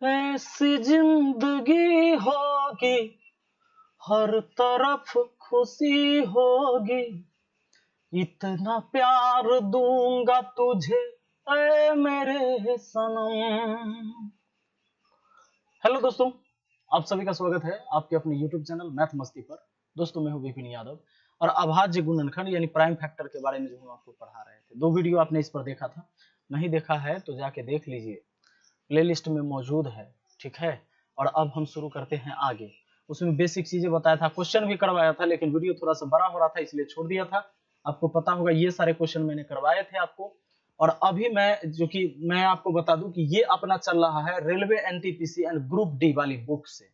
ऐसी जिंदगी होगी, हर तरफ खुशी होगी, इतना प्यार दूंगा तुझे ऐ मेरे सनम। हेलो दोस्तों, आप सभी का स्वागत है आपके अपने YouTube चैनल मैथ मस्ती पर। दोस्तों मैं हूं विपिन यादव और अभाज्य गुणनखंड यानी प्राइम फैक्टर के बारे में जो हम आपको पढ़ा रहे थे। 2 वीडियो आपने इस पर देखा था, नहीं देखा है तो जाके देख लीजिए, प्लेलिस्ट में मौजूद है, ठीक है। और अब हम शुरू करते हैं आगे। उसमें बेसिक चीजें बताया था, क्वेश्चन भी करवाया था, लेकिन वीडियो थोड़ा सा बड़ा हो रहा था इसलिए छोड़ दिया था। आपको पता होगा ये सारे क्वेश्चन मैंने करवाए थे आपको। और अभी मैं आपको बता दूं कि ये अपना चल रहा है railway NTPC and group D वाली बुक से।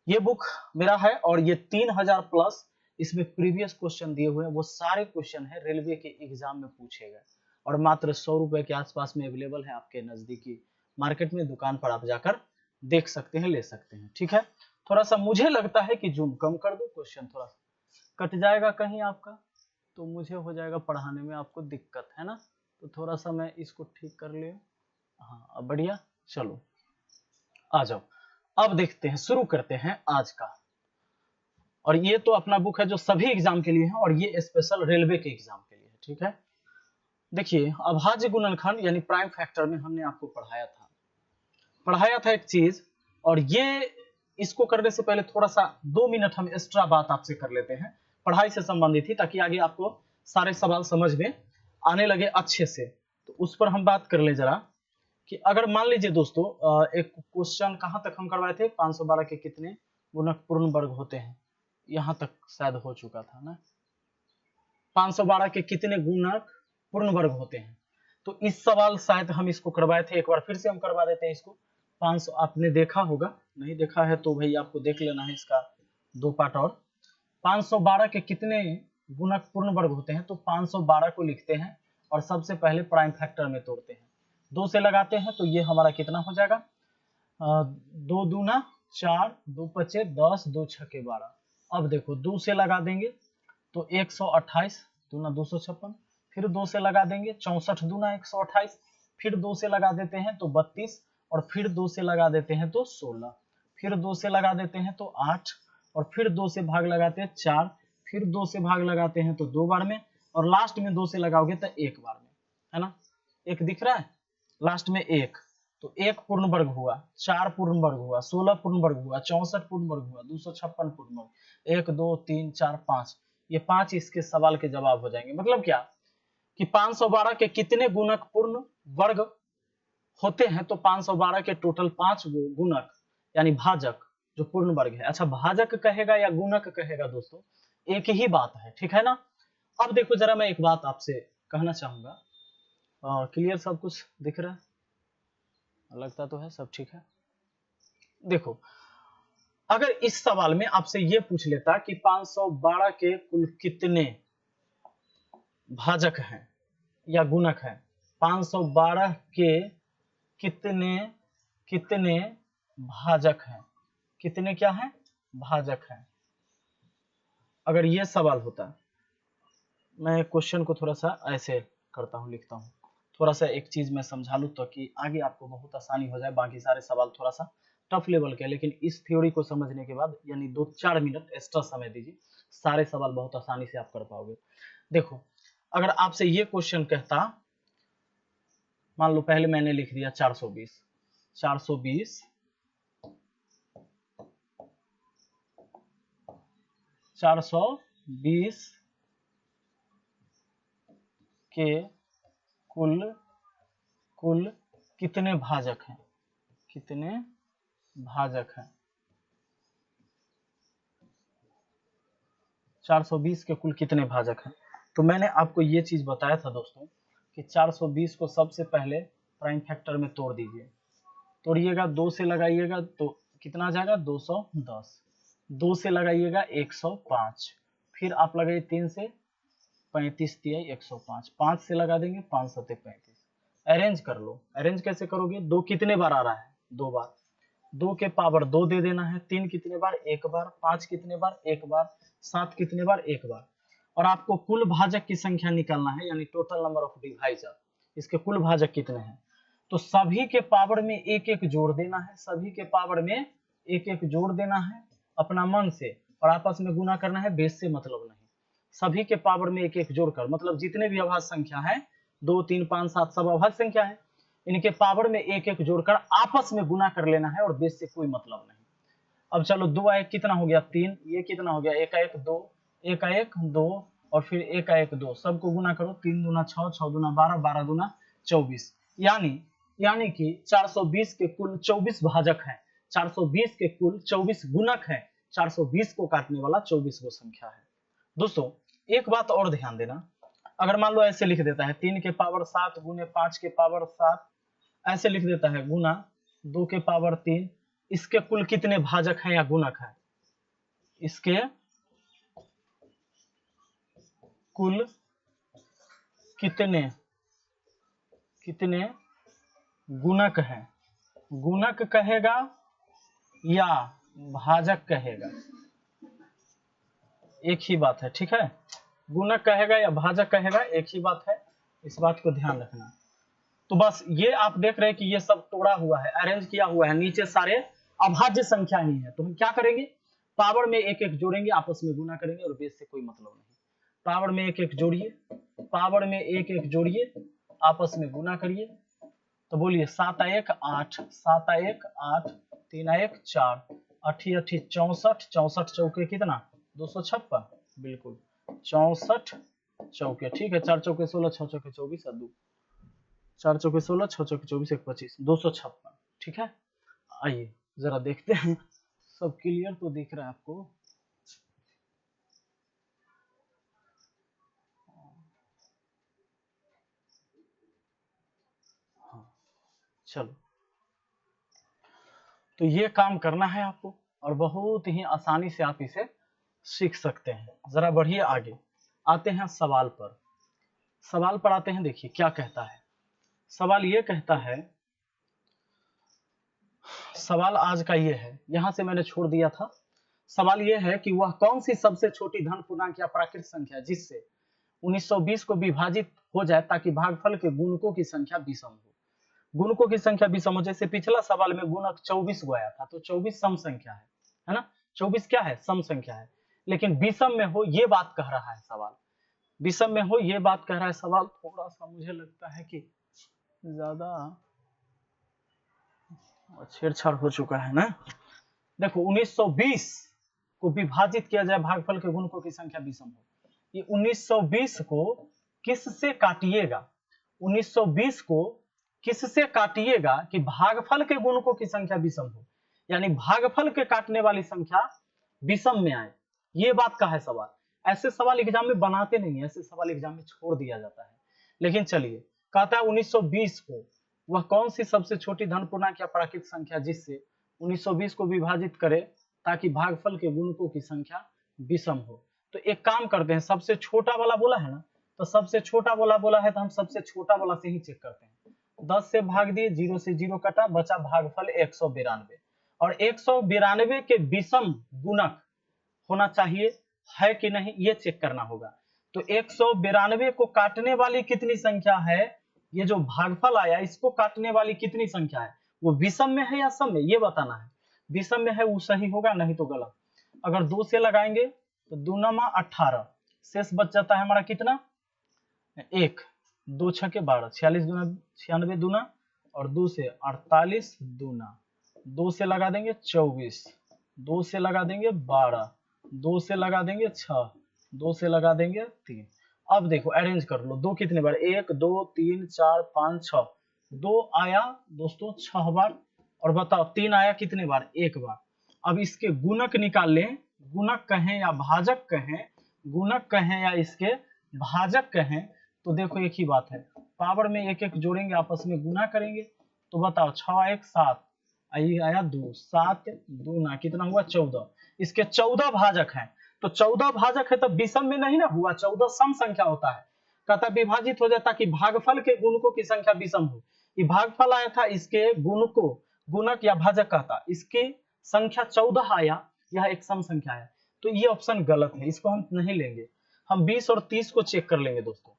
ये बुक मेरा है और ये 3000 प्लस इसमें प्रीवियस क्वेश्चन दिए हुए हैं। वो सारे क्वेश्चन है रेलवे के एग्जाम में पूछे गए और मात्र 100 रुपए के आसपास में अवेलेबल है आपके नजदीकी मार्केट में, दुकान पर आप जाकर देख सकते हैं, ले सकते हैं, ठीक है। थोड़ा सा मुझे लगता है कि जूम कम कर दो, क्वेश्चन थोड़ा सा कट जाएगा कहीं आपका, तो मुझे हो जाएगा पढ़ाने में आपको दिक्कत, है ना। तो थोड़ा सा मैं इसको ठीक कर लिया। हाँ अब बढ़िया, चलो आ जाओ। अब देखते हैं, शुरू करते हैं आज का। और ये तो अपना बुक है जो सभी एग्जाम के लिए है और ये स्पेशल रेलवे के एग्जाम के लिए है, ठीक है। देखिए अभाज्य गुणनखंड यानी प्राइम फैक्टर में हमने आपको पढ़ाया था एक चीज, और ये इसको करने से पहले थोड़ा सा 2 मिनट हम एक्स्ट्रा बात आपसे कर लेते हैं, पढ़ाई से संबंधित ही, ताकि आगे आपको सारे सवाल समझ में आने लगे अच्छे से। तो उस पर हम बात कर ले जरा कि अगर मान लीजिए दोस्तों एक क्वेश्चन कहां तक हम करवाए थे, 512 के कितने गुणक पूर्ण वर्ग होते हैं, यहां तक शायद हो चुका था ना। 512 के कितने गुणक पूर्ण वर्ग होते हैं, तो इस सवाल शायद हम इसको करवाए थे, एक बार फिर से हम करवा देते हैं इसको। 500 आपने देखा होगा, नहीं देखा है तो भाई आपको देख लेना है इसका 2 पार्ट और। 512 के कितने गुणक पूर्ण वर्ग होते हैं, तो 512 को लिखते हैं और सबसे पहले प्राइम फैक्टर में तोड़ते हैं, 2 से लगाते हैं, तो ये हमारा कितना हो जाएगा, 2 दूना 4, 2 पचे 10, 2 छके 12। अब देखो 2 से लगा देंगे तो 128 दूना 256, फिर 2 से लगा देंगे 64 दूना 128, फिर 2 से लगा देते हैं तो 32, और फिर 2 से लगा देते हैं तो 16, फिर 2 से लगा देते हैं तो 8, और फिर 2 से भाग लगाते हैं 4, फिर 2 से भाग लगाते हैं तो 2 बार में, और लास्ट में 2 से लगाओगे तो 1 बार में, है ना। एक दिख रहा है लास्ट में 1, तो 1 पूर्ण वर्ग हुआ, 4 पूर्ण वर्ग हुआ, 16 पूर्ण वर्ग हुआ, 64 पूर्ण वर्ग हुआ, 256 पूर्ण वर्ग, 1 2 3 4 5, ये 5 इसके सवाल के जवाब हो जाएंगे। मतलब क्या कि 512 के कितने गुणक पूर्ण वर्ग होते हैं, तो 512 के टोटल 5 गुणक यानी भाजक जो पूर्ण वर्ग है। अच्छा भाजक कहेगा या गुणक कहेगा दोस्तों, एक ही बात है, ठीक है ना। अब देखो जरा मैं एक बात आपसे कहना चाहूंगा, क्लियर सब कुछ दिख रहा है, लगता तो है सब ठीक है। देखो अगर इस सवाल में आपसे ये पूछ लेता कि 512 के कुल कितने भाजक हैं या गुणक हैं, 512 के कितने कितने भाजक हैं, कितने क्या हैं भाजक हैं, अगर ये सवाल होता, मैं क्वेश्चन को थोड़ा सा ऐसे करता हूं, लिखता हूं, थोड़ा सा एक चीज मैं समझा लूं तो कि आगे आपको बहुत आसानी हो जाए। बाकी सारे सवाल थोड़ा सा टफ लेवल के, लेकिन इस थ्योरी को समझने के बाद यानी 2-4 मिनट एक्स्ट्रा समय दीजिए, सारे सवाल बहुत आसानी से आप कर पाओगे। देखो अगर आपसे ये क्वेश्चन कहता, मान लो पहले मैंने लिख दिया 420 के कुल कितने भाजक हैं, कितने भाजक हैं, 420 के कुल कितने भाजक हैं। तो मैंने आपको ये चीज बताया था दोस्तों कि 420 को सबसे पहले प्राइम फैक्टर में तोड़ दीजिए, तोड़िएगा 2 से लगाइएगा तो कितना आ जाएगा 210, 2 से लगाइएगा 105, फिर आप लगाइए 3 से 35 दिया 105, 5 से लगा देंगे 5 सत्ते 35। अरेंज कर लो, अरेंज कैसे करोगे, 2 कितने बार आ रहा है 2 बार, 2 के पावर 2 दे देना है, 3 कितने बार 1 बार, 5 कितने बार 1 बार, 7 कितने बार 1 बार, और आपको कुल भाजक की संख्या निकालना है यानी टोटल नंबर ऑफ डिवाइजर, इसके कुल भाजक कितने हैं। तो सभी के पावर में एक एक जोड़ देना है, सभी के पावर में एक एक जोड़ देना है अपना मन से, और आपस में गुना करना है, बेस से मतलब नहीं। सभी के पावर में एक एक जोड़कर, मतलब जितने भी अभाज्य संख्या है 2 3 5 7 सब अभाज्य संख्या है, इनके पावर में एक एक जोड़कर आपस में गुना कर लेना है, और बेस से कोई मतलब नहीं। अब चलो 2 1 कितना हो गया 3, ये कितना हो गया 1 1 2, 1 1 2 और फिर 1 1 2, सबको गुना करो, 3 दूना 6, 6 दूना 12, 12 दूना 24, यानी कि 420 के कुल 24 भाजक हैं, 420 के कुल 24 गुणक हैं, 420 को काटने वाला 24 वो संख्या है। दोस्तों एक बात और ध्यान देना, अगर मान लो ऐसे लिख देता है 3 के पावर 7 गुने 5 के पावर 7, ऐसे लिख देता है गुना 2 के पावर 3, इसके कुल कितने भाजक हैं या गुणक हैं? इसके कुल कितने गुणक हैं? गुणक कहेगा या भाजक कहेगा? एक ही बात है, ठीक है, गुणक कहेगा या भाजक कहेगा, एक ही बात है, इस बात को ध्यान रखना। तो बस ये आप देख रहे हैं कि ये सब तोड़ा हुआ है, अरेंज किया हुआ है, नीचे सारे अभाज्य संख्या ही है। तो हम क्या करेंगे, पावर में एक एक जोड़ेंगे, आपस में गुना करेंगे, और बेस से कोई मतलब नहीं। पावर में एक एक जोड़िए, पावर में एक एक जोड़िए, आपस में गुना करिए। तो बोलिए 7 1 8, 7 1 8, 3 1 4, 8 8 64, 64 चौके कितना 256, बिल्कुल 64 चौके, ठीक है, 4 चौके 16, 6 चौके 24 और 2, 4 चौके 16, 6 चौके 24 1 25, 256, ठीक है। आइए जरा देखते हैं, सब क्लियर तो दिख रहा है आपको? हाँ चलो, तो ये काम करना है आपको, और बहुत ही आसानी से आप इसे सीख सकते हैं। जरा बढ़िए आगे आते हैं सवाल पर, सवाल पर आते हैं। देखिए क्या कहता है सवाल, ये कहता है, सवाल आज का ये है, यहां से मैंने छोड़ दिया था। सवाल ये है कि वह कौन सी सबसे छोटी धन पूर्णांक या प्राकृत संख्या जिससे 1920 को विभाजित हो जाए ताकि भागफल के गुणकों की संख्या विषम हो। गुणकों की संख्या विषम हो, जैसे पिछला सवाल में गुणक 24 को आया था, तो 24 सम संख्या है ना, 24 क्या है, सम संख्या है, लेकिन विषम में हो ये बात कह रहा है सवाल, विषम में हो ये बात कह रहा है सवाल। थोड़ा सा मुझे लगता है कि ज्यादा छेड़छाड़ हो चुका है ना। देखो 1920 को विभाजित किया जाए भागफल के गुणकों की संख्या विषम हो, ये 1920 को किससे काटिएगा, 1920 को किससे काटिएगा कि भागफल के गुणकों की संख्या विषम हो, यानी भागफल के काटने वाली संख्या विषम में आए, ये बात का है सवाल। ऐसे सवाल एग्जाम में बनाते नहीं है, ऐसे सवाल एग्जाम में छोड़ दिया जाता है। लेकिन चलिए, कहता है 1920 को वह कौन सी सबसे छोटी धन पूर्णांक या प्राकृत संख्या जिससे 1920 को विभाजित करे ताकि भागफल के गुणकों की संख्या विषम हो। तो एक काम करते हैं, सबसे छोटा वाला बोला है ना, तो सबसे छोटा वाला बोला है तो हम सबसे छोटा वाला से ही चेक करते हैं। 10 से भाग दिए, 0 से 0 कटा, बचा भागफल 192, और 192 के विषम गुणक होना चाहिए है कि नहीं, ये चेक करना होगा। तो 192 को काटने वाली कितनी संख्या है, ये जो भागफल आया इसको काटने वाली कितनी संख्या है, वो विषम में है या सम में, ये बताना है। विषम में है वो सही होगा, नहीं तो गलत। अगर 2 से लगाएंगे तो 2 9 18, शेष बच जाता है हमारा कितना 1, 2 6 के 12, 46 दूना 96 दूना, और 2 से 48 दूना, 2 से लगा देंगे 24, 2 से लगा देंगे 12, 2 से लगा देंगे 6, 2 से लगा देंगे 3। अब देखो अरेंज कर लो, 2 कितने बार, 1 2 3 4 5 6, 2 आया दोस्तों 6 बार, और बताओ 3 आया कितने बार, 1 बार। अब इसके गुणक निकाल लें, गुणक कहें या भाजक कहें, गुणक कहें या इसके भाजक कहें, तो देखो एक ही बात है, पावर में एक एक जोड़ेंगे, आपस में गुना करेंगे। तो बताओ 6 1 7, आया 2, 7 दूना कितना हुआ 14, इसके 14 भाजक हैं। तो 14 भाजक है तो विषम में नहीं ना हुआ, 14 सम संख्या होता है, कहता विभाजित हो जाता कि भागफल के गुणकों की संख्या विषम हो। ये भागफल आया था, इसके गुणकों, गुणक या भाजक कहता, इसकी संख्या 14 आया, यह एक सम संख्या है, तो ये ऑप्शन गलत है, इसको हम नहीं लेंगे। हम 20 और 30 को चेक कर लेंगे दोस्तों।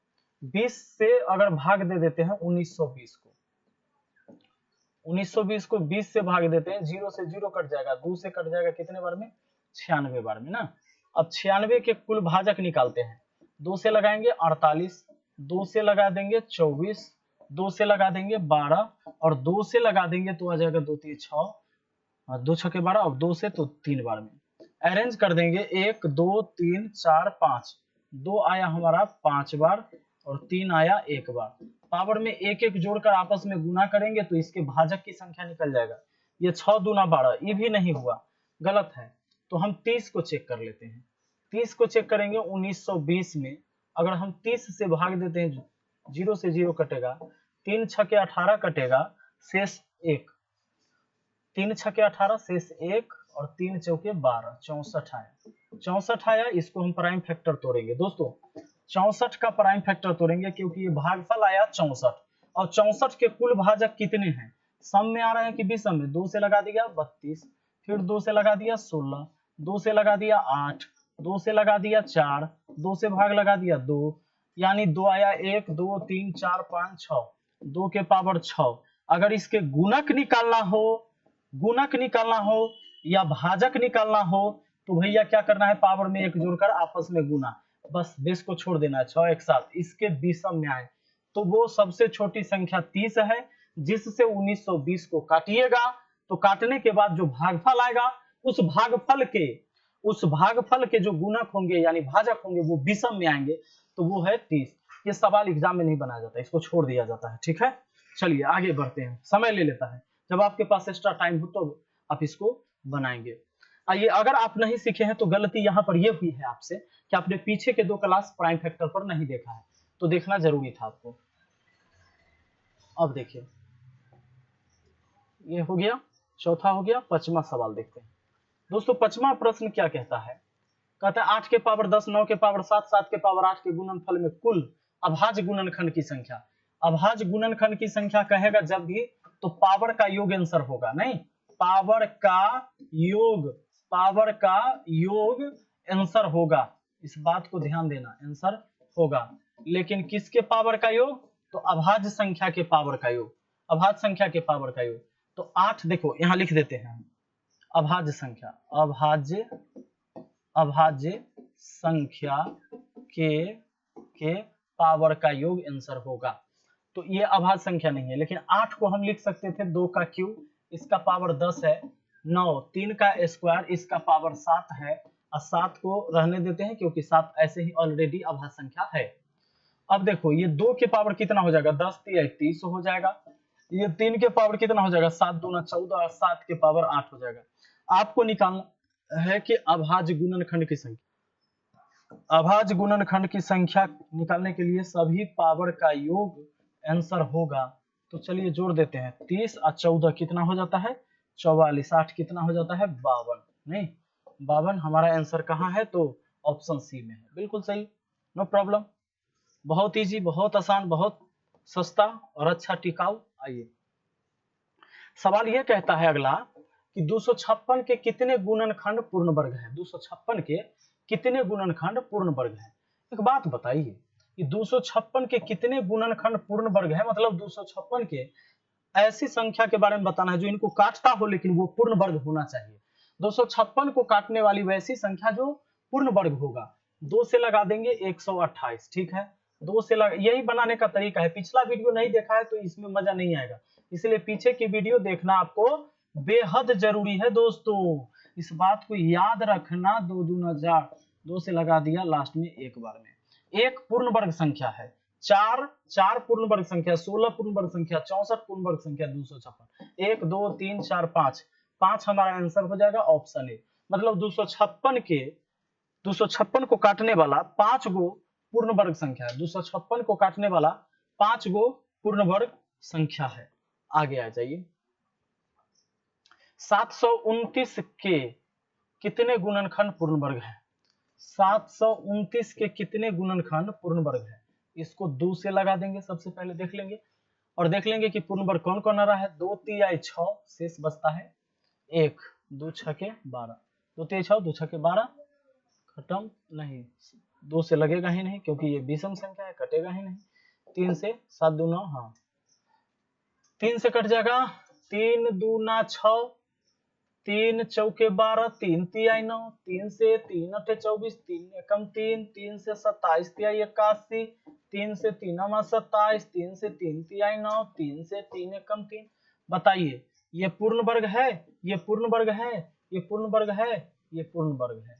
20 से अगर भाग दे देते हैं 1920 को, 1920 को 20 से भाग देते हैं, 0 से 0 कट जाएगा, 2 से कट जाएगा कितने बार में? 96 बार में ना। अब 96 के कुल भाजक निकालते हैं। 2 से लगाएंगे 48, 2 से लगा देंगे 24, 2 से लगा देंगे 12 और 2 से लगा देंगे तो आ जाएगा 2 3 6 और 2 6 12 और 2 से तो 3 बार में। अरेंज कर देंगे 1 2 3 4 5, 2 आया हमारा 5 बार और 3 आया 1 बार। पावर में एक एक जोड़कर आपस में गुना करेंगे तो इसके भाजक की संख्या निकल जाएगा। ये 6 दूना 12, ये भी नहीं हुआ, गलत है। तो हम 30 को चेक कर लेते हैं। 30 को चेक करेंगे 1920 में अगर हम 30 से भाग देते हैं, 0 से 0 कटेगा, 3 छके 18 कटेगा, शेष 1, 3 छके 18 शेष 1 और 3 चौके 12, 64 आया। 64 आया, इसको हम प्राइम फैक्टर तोड़ेंगे दोस्तों। 64 का प्राइम फैक्टर तोड़ेंगे क्योंकि ये भागफल आया 64 और 64 के कुल भाजक कितने हैं? सम में आ रहे हैं कि विषम में? 2 से लगा दिया 32, फिर 2 से लगा दिया 16, 2 से लगा दिया 8, 2 से लगा दिया 4, 2 से भाग लगा दिया 2, यानी 2 आया 1 2 3 4 5 6, 2 के पावर 6। अगर इसके गुणक निकालना हो या भाजक निकालना हो तो भैया क्या करना है? पावर में एक जोड़कर आपस में गुना, बस बेस को छोड़ देना है, 6 एक साथ इसके विषम में आए तो वो सबसे छोटी संख्या 30 है, जिससे 1920 को काटिएगा तो काटने के बाद जो भागफल आएगा उस भागफल के जो गुणक होंगे यानी भाजक होंगे वो विषम में आएंगे तो वो है 30। ये सवाल एग्जाम में नहीं बनाया जाता, इसको छोड़ दिया जाता है, ठीक है। चलिए आगे बढ़ते हैं, समय ले लेता है, जब आपके पास एक्स्ट्रा टाइम हो तो आप इसको बनाएंगे। आइए, अगर आप नहीं सीखे हैं तो गलती यहाँ पर ये हुई है आपसे कि आपने पीछे के 2 क्लास प्राइम फैक्टर पर नहीं देखा है, तो देखना जरूरी था आपको। अब देखिए, ये हो गया, चौथा हो गया, 5वां सवाल देखते हैं दोस्तों। 5वां प्रश्न क्या कहता है? कहता है 8 के पावर 10, 9 के पावर 7, 7 के पावर 8 के गुणनफल में कुल अभाज्य गुणनखंड की संख्या। अभाज्य गुणनखंड की संख्या कहेगा जब भी तो पावर का योग आंसर होगा, नहीं, पावर का योग आंसर होगा, इस बात को ध्यान देना, आंसर होगा। लेकिन किसके पावर का योग? तो अभाज्य संख्या के पावर का योग, अभाज्य संख्या के पावर का योग। तो 8 देखो यहां लिख देते हैं, अभाज्य संख्या, अभाज्य संख्या के पावर का योग आंसर होगा। तो ये अभाज्य संख्या नहीं है, लेकिन 8 को हम लिख सकते थे 2 का क्यूब, इसका पावर 10 है, 9 3 का स्क्वायर, इसका पावर 7 है, और 7 को रहने देते हैं क्योंकि 7 ऐसे ही ऑलरेडी अभाज्य संख्या है। अब देखो ये 2 के पावर कितना हो जाएगा? 10 3 30 हो जाएगा। ये 3 के पावर कितना हो जाएगा? 7 दूना 14 और 7 के पावर 8 हो जाएगा। आपको निकालना है कि अभाज्य गुणनखंड की संख्या। अभाज्य गुणनखंड की संख्या निकालने के लिए सभी पावर का योग आंसर होगा। तो चलिए जोड़ देते हैं, 30 और 14 कितना हो जाता है? 44, 8 कितना हो जाता है? 52, नहीं 52 हमारा आंसर कहाँ है? तो ऑप्शन सी में है, बिल्कुल सही, नो प्रॉब्लम। बहुत इजी, बहुत आसान, बहुत सस्ता और अच्छा टिकाऊ। आइए, सवाल यह कहता है अगला कि 256 के कितने गुणनखंड पूर्ण वर्ग है? 256 के कितने गुणनखंड पूर्ण वर्ग है? एक बात बताइए कि 256 के कितने गुणनखंड पूर्ण वर्ग है, मतलब 256 के ऐसी संख्या के बारे में बताना है जो इनको काटता हो लेकिन वो पूर्ण वर्ग होना चाहिए। 256 को काटने वाली वैसी संख्या जो पूर्ण वर्ग होगा। 2 से लगा देंगे 128, ठीक है, 2 से यही बनाने का तरीका है। पिछला वीडियो नहीं देखा है तो इसमें मजा नहीं आएगा, इसलिए पीछे की वीडियो देखना आपको बेहद जरूरी है दोस्तों, इस बात को याद रखना। 2 दूना 4, 2 से लगा दिया लास्ट में एक बार में। एक पूर्ण वर्ग संख्या है, 4 पूर्ण वर्ग संख्या, 16 पूर्ण वर्ग संख्या, 64 पूर्ण वर्ग संख्या, 256, 1 2 3 4 5 हमारा आंसर हो जाएगा ऑप्शन ए। मतलब 256 को काटने वाला 5 गो पूर्ण वर्ग संख्या है, 256 को काटने वाला 5 गो पूर्ण वर्ग संख्या है। आगे आ जाइए, 729 के कितने गुणनखंड पूर्ण वर्ग है? 729 के कितने गुणनखंड पूर्ण वर्ग है? इसको 2 से लगा देंगे, सबसे पहले देख लेंगे और देख लेंगे कि पूर्ण वर्ग कौन कौन आ रहा है। 2 3 6, शेष बचता है 1, 2 6 के 12, 2 3 6, 2 6 के 12, खत्म नहीं, 2 से लगेगा ही नहीं क्योंकि ये विषम संख्या है, कटेगा ही नहीं। 3 से 7 2 9, हाँ 3 से कट जाएगा 3 दूना 6, 3 चौके 12, 3 तिहाई 9, 3 से 3 अठे 24, 3 एकम 3, 3 से 27 तिहाई 81, 3 से 3 अमा 27, 3 से 3 तिहाई 9, 3 से 3 एकम 3। बताइए ये पूर्ण वर्ग है, ये पूर्ण वर्ग है, ये पूर्ण वर्ग है, ये पूर्ण वर्ग है।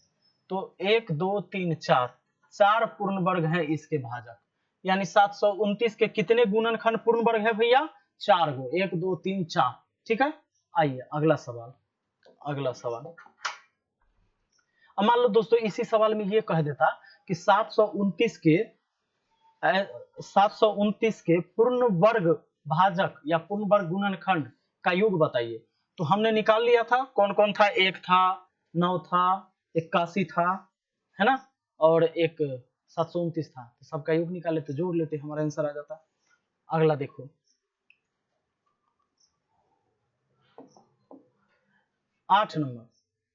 तो 1 2 3 4 4 पूर्ण वर्ग है इसके भाजक, यानी 729 के कितने गुणनखंड पूर्ण वर्ग है भैया? 4 गो, 1 2 3 4। ठीक है, आइए अगला सवाल। अगला सवाल, अब मान लो दोस्तों इसी सवाल में ये कह देता कि 729 के पूर्ण वर्ग भाजक या पूर्ण वर्ग गुणनखंड का योग बताइए। तो हमने निकाल लिया था कौन कौन था, 1 था, 9 था, 81 था, है ना, और एक 729 था। तो सबका योग निकाल लेते, जोड़ लेते, हमारा आंसर आ जाता। अगला देखो, 8 नंबर,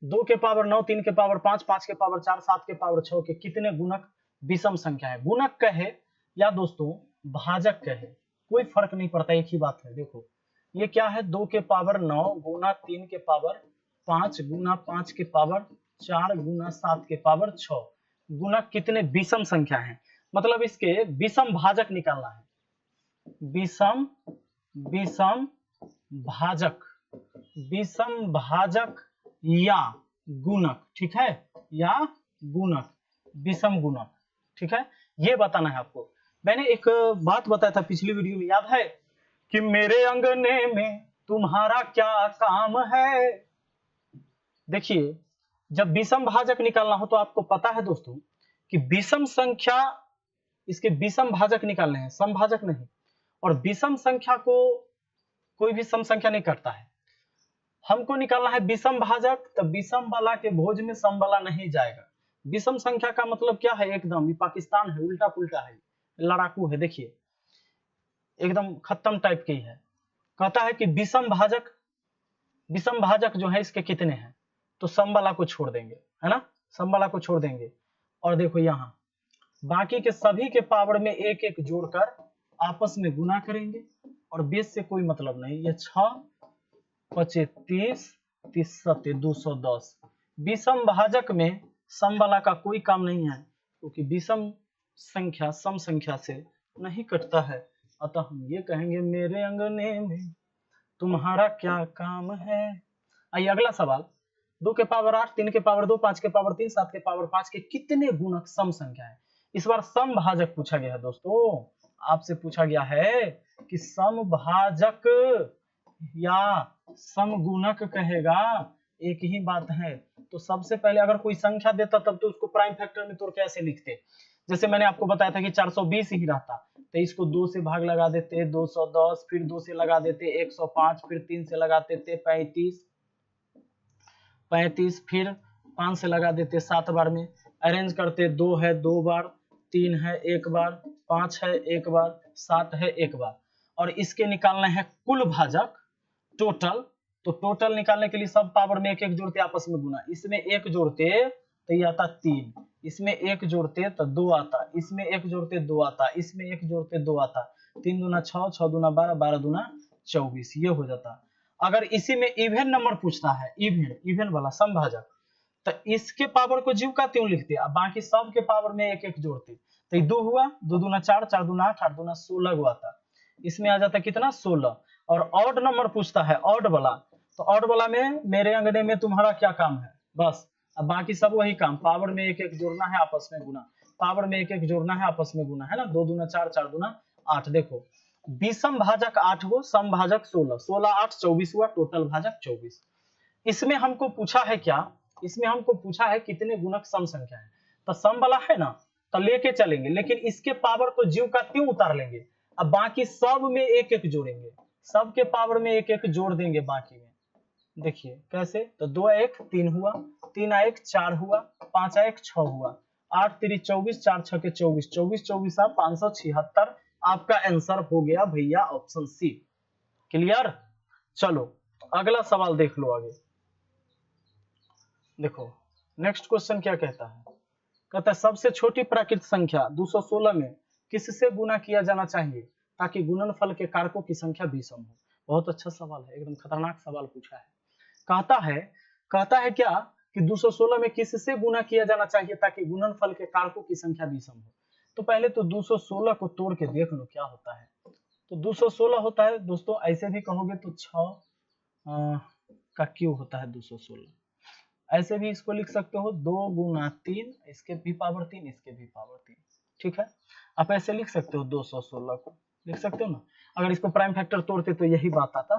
2 के पावर 9, 3 के पावर 5, 5 के पावर 4, 7 के पावर 6 के कितने गुणक विषम संख्या है? गुणक कहे या दोस्तों भाजक कहे, कोई फर्क नहीं पड़ता, एक ही बात है। देखो ये क्या है, 2 के पावर 9 गुना 3 के पावर 5 गुना 5 के पावर 4 गुना 7 के पावर 6 गुणक कितने विषम संख्या है, मतलब इसके विषम भाजक निकालना है। विषम भाजक, विषम भाजक या गुणक, ठीक है, या गुणक, विषम गुणक, ठीक है, ये बताना है आपको। मैंने एक बात बताया था पिछली वीडियो में, याद है कि मेरे अंगने में तुम्हारा क्या काम है। देखिए जब विषम भाजक निकालना हो तो आपको पता है दोस्तों कि विषम संख्या, इसके विषम भाजक निकालने हैं, सम भाजक नहीं। और विषम संख्या को कोई भी सम संख्या नहीं करता है, हमको निकालना है विषम भाजक। तो विषम वाला के भोज में सम वाला नहीं जाएगा। विषम संख्या का मतलब क्या है, एकदम ये पाकिस्तान है, उल्टा पुल्टा है, लड़ाकू है। देखिए एकदम खत्म टाइप की है। कहता है कि विषम भाजक जो है इसके कितने हैं, तो सम वाला को छोड़ देंगे, है ना, सम वाला को छोड़ देंगे। और देखो यहाँ बाकी के सभी के पावर में एक एक जोड़कर आपस में गुना करेंगे, और बेस से कोई मतलब नहीं। ये 6 25 30 30 7 210। विषम भाजक में सम वाला का कोई काम नहीं है, क्योंकि विषम संख्या सम संख्या से नहीं कटता है। अतः हम ये कहेंगे मेरे अंगने में तुम्हारा क्या काम है। आइए अगला सवाल, 2 के पावर 8, 3 के पावर 2, 5 के पावर 3, 7 के पावर 5 के कितने गुणक सम संख्या है? इस बार सम भाजक पूछा गया है दोस्तों, आपसे पूछा गया है कि सम भाजक या समगुणक कहेगा, एक ही बात है। तो सबसे पहले अगर कोई संख्या देता तब तो उसको प्राइम फैक्टर में तोड़ के ऐसे लिखते, जैसे मैंने आपको बताया था कि 420 ही रहता, तो इसको 2 से भाग लगा देते 210, फिर 2 से लगा देते 105, फिर 3 से लगा देते 35, फिर 5 से लगा देते 7 बार में, अरेंज करते 2 है 2 बार, 3 है 1 बार, 5 है 1 बार, 7 है 1 बार। और इसके निकालना है कुल भाजक, टोटल। तो टोटल निकालने के लिए सब पावर में एक एक जोड़ते आपस में गुना, इसमें एक जोड़ते तो ये आता 3, इसमें एक जोड़ते तो 2 आता, इसमें एक जोड़ते 2 आता, इसमें एक जोड़ते 2 आता, 3 दूना 6, 6 दूना 12, 12 दूना 24, ये हो जाता। अगर इसी में इवन नंबर पूछता है, इवन वाला सम भाजक, तो इसके पावर को जीव का त्यों लिखते, अब बाकी सब के पावर में एक एक जोड़ते, तो 2 हुआ, 2 दूना 4, 4 दूना 8, 8 दूना 16 हुआ था, इसमें आ जाता कितना 16। और ऑड नंबर पूछता है, ऑड वाला, तो ऑड वाला में मेरे अंगने में तुम्हारा क्या काम है, बस। अब बाकी सब वही काम, पावर में एक एक जोड़ना है आपस में गुना, पावर में एक एक जोड़ना है आपस में गुना, है ना। 2 दूना 4, 4 दूना 8। देखो विषम भाजक 8 गो, सम भाजक 16, 16 8 24 हुआ, टोटल भाजक 24। इसमें हमको पूछा है क्या, इसमें हमको पूछा है कितने गुणक सम संख्या है। तो सम वाला है ना, तो लेके चलेंगे, लेकिन इसके पावर को जीव का त्यों उतार लेंगे। अब बाकी सब में एक एक जोड़ेंगे, सब के पावर में एक एक जोड़ देंगे बाकी में। देखिए कैसे, तो 2 1 3 हुआ, 3 1 4 हुआ, 5 1 6 हुआ, 8 3 24, 4 6 के 24, 24 24 576। आपका आंसर हो गया भैया ऑप्शन सी। क्लियर। चलो अगला सवाल देख लो आगे। देखो नेक्स्ट क्वेश्चन क्या कहता है, कहता है सबसे छोटी प्राकृत संख्या 216 में किससे गुना किया जाना चाहिए ताकि गुणनफल के कारकों की संख्या विषम हो। बहुत अच्छा सवाल है, एकदम खतरनाक सवाल पूछा है। कहता है क्या कि 216 में किससे गुना किया जाना चाहिए ताकि गुणनफल के कारकों की संख्या विषम हो। तो पहले तो 216 को तोड़ के देख लो क्या होता है। तो 216 होता है दोस्तों, ऐसे भी कहोगे तो 6 का क्यूब होता है 216। ऐसे भी इसको लिख सकते हो 2 गुना 3, इसके भी पावर 3, इसके भी पावर 3। ठीक है, आप ऐसे लिख सकते हो 216 को, लिख सकते हो ना। अगर इसको प्राइम फैक्टर तोड़ते तो यही बात आता,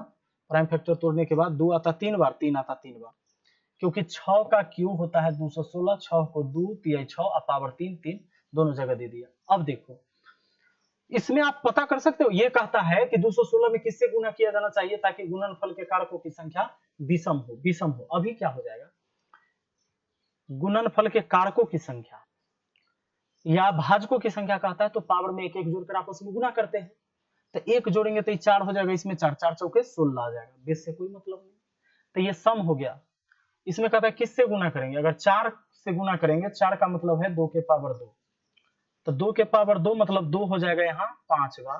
प्राइम फैक्टर तोड़ने के बाद 2 आता 3 बार, 3 आता 3 बार, क्योंकि 6 का क्यूब होता है 216, 6 को 2 3 6 और पावर 3 3 दोनों जगह दे दिया। अब देखो इसमें आप पता कर सकते हो, ये कहता है कि 216 में किससे गुना किया जाना चाहिए ताकि गुणनफल के कारकों की संख्या विषम हो। अभी क्या हो जाएगा, गुणनफल के कारकों की संख्या या भाजकों की संख्या कहता है तो पावर में एक एक जोड़कर आपस में गुना करते हैं। तो एक जोड़ेंगे तो ये 4 हो जाएगा, इसमें 4 4 चौके 16 आ जाएगा, बेस से कोई मतलब नहीं। तो ये सम हो गया। इसमें कहता है किससे गुना करेंगे, अगर 4 से गुना करेंगे, 4 का मतलब है 2 के पावर 2, तो 2 के पावर 2 मतलब 2 हो जाएगा यहाँ 5 बार,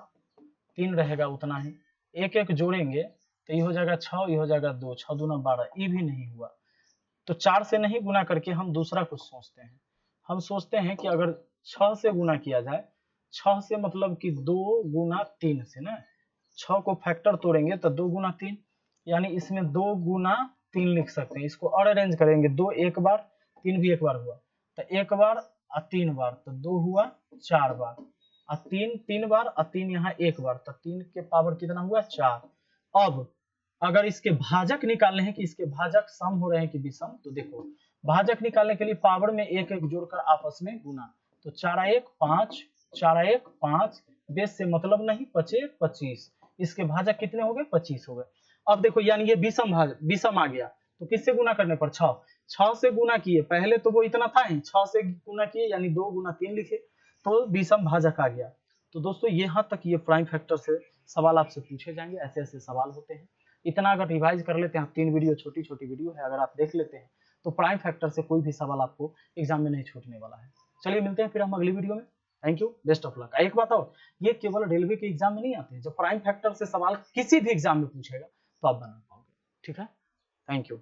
3 रहेगा उतना ही, एक एक जोड़ेंगे तो ये हो जाएगा 6, ये हो जाएगा 2, 6 दूना 12, ये भी नहीं हुआ। तो 4 से नहीं गुना करके हम दूसरा कुछ सोचते हैं। हम सोचते हैं कि अगर 6 से गुना किया जाए, 6 से मतलब कि 2 गुना 3 से ना, 6 को फैक्टर तोड़ेंगे तो 2 गुना 3, यानी इसमें 2 गुना 3 लिख सकते हैं। इसको और अरेंज करेंगे, 2 एक बार, 3 भी एक बार हुआ, तो एक बार और 3 बार, तो 2 हुआ 4 बार, और 3 3 बार, और 3 यहाँ एक बार, तो 3 के पावर कितना हुआ 4। अब अगर इसके भाजक निकालने हैं कि इसके भाजक सम हो रहे हैं कि विषम, तो देखो भाजक निकालने के लिए पावर में एक एक जोड़कर आपस में गुना, तो 4 1 5, 4 1 5, बेस से मतलब नहीं, 5 1 25, इसके भाजक कितने हो गए 25 हो गए। अब देखो यानी ये विषम आ गया, तो किससे गुना करने पर 6 से गुना किए, पहले तो वो इतना था ही, 6 से गुना किए यानी 2 गुना 3 लिखे, तो विषम भाजक आ गया। तो दोस्तों यहाँ तक ये प्राइम फैक्टर से सवाल आपसे पूछे जाएंगे, ऐसे ऐसे सवाल होते हैं। इतना अगर रिवाइज कर लेते हैं, 3 वीडियो छोटी छोटी वीडियो है, अगर आप देख लेते हैं तो प्राइम फैक्टर से कोई भी सवाल आपको एग्जाम में नहीं छूटने वाला है। चलिए मिलते हैं फिर हम अगली वीडियो में। Thank you, best of luck. एक बात और, ये केवल रेलवे के एग्जाम में नहीं आते हैं, जब प्राइम फैक्टर से सवाल किसी भी एग्जाम में पूछेगा तो आप बना पाओगे। ठीक है, थैंक यू।